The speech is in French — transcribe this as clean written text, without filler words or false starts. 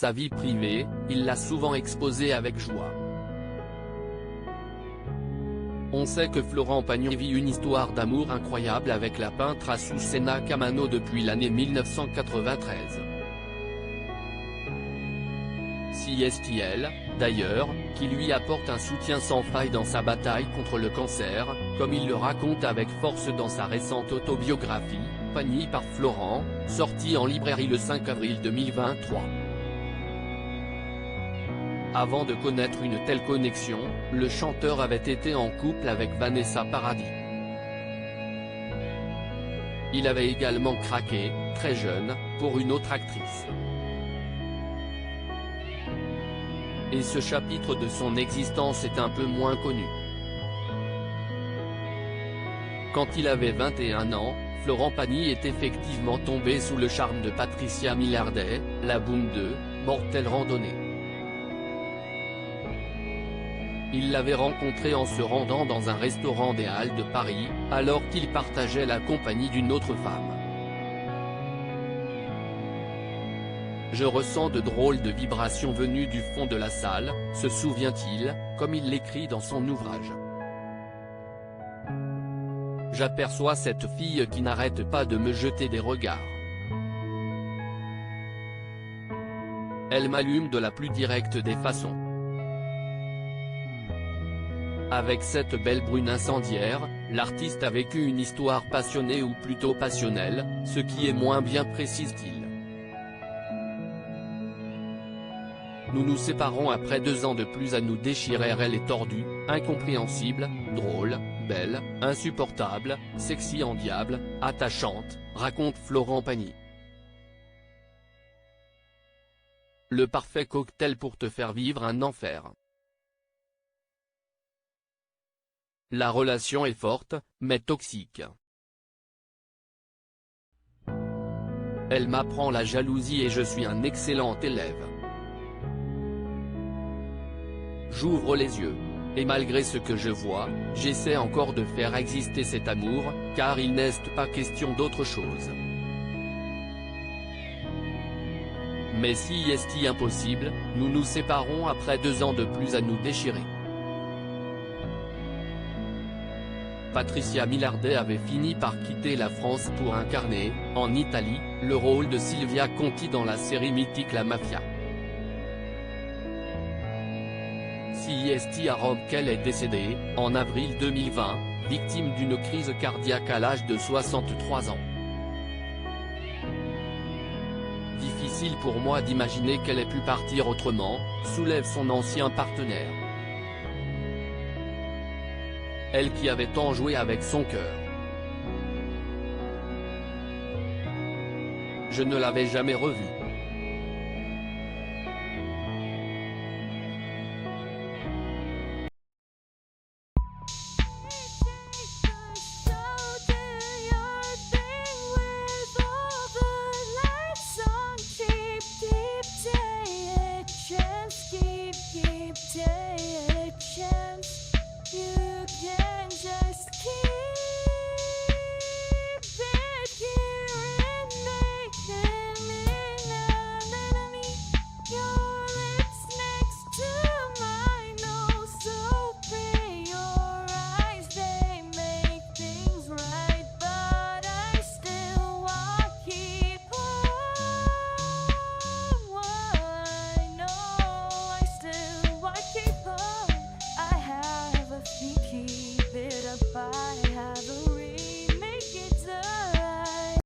Sa vie privée, il l'a souvent exposée avec joie. On sait que Florent Pagny vit une histoire d'amour incroyable avec la peintre Azucena Camano depuis l'année 1993. C'est elle, d'ailleurs, qui lui apporte un soutien sans faille dans sa bataille contre le cancer, comme il le raconte avec force dans sa récente autobiographie, Pagny par Florent, sortie en librairie le 5 avril 2023. Avant de connaître une telle connexion, le chanteur avait été en couple avec Vanessa Paradis. Il avait également craqué, très jeune, pour une autre actrice. Et ce chapitre de son existence est un peu moins connu. Quand il avait 21 ans, Florent Pagny est effectivement tombé sous le charme de Patricia Millardet, la Boom 2, mortelle randonnée. Il l'avait rencontrée en se rendant dans un restaurant des Halles de Paris, alors qu'il partageait la compagnie d'une autre femme. Je ressens de drôles de vibrations venues du fond de la salle, se souvient-il, comme il l'écrit dans son ouvrage. J'aperçois cette fille qui n'arrête pas de me jeter des regards. Elle m'allume de la plus directe des façons. Avec cette belle brune incendiaire, l'artiste a vécu une histoire passionnée ou plutôt passionnelle, ce qui est moins bien précise-t-il. Nous nous séparons après 2 ans de plus à nous déchirer. Elle est tordue, incompréhensible, drôle, belle, insupportable, sexy en diable, attachante, raconte Florent Pagny. Le parfait cocktail pour te faire vivre un enfer. La relation est forte, mais toxique. Elle m'apprend la jalousie et je suis un excellent élève. J'ouvre les yeux. Et malgré ce que je vois, j'essaie encore de faire exister cet amour, car il n'est pas question d'autre chose. Mais si est impossible, nous nous séparons après 2 ans de plus à nous déchirer. Patricia Millardet avait fini par quitter la France pour incarner, en Italie, le rôle de Silvia Conti dans la série mythique La Mafia. C'est à Rome qu'elle est décédée, en avril 2020, victime d'une crise cardiaque à l'âge de 63 ans. Difficile pour moi d'imaginer qu'elle ait pu partir autrement, soulève son ancien partenaire. Elle qui avait tant joué avec son cœur. Je ne l'avais jamais revue.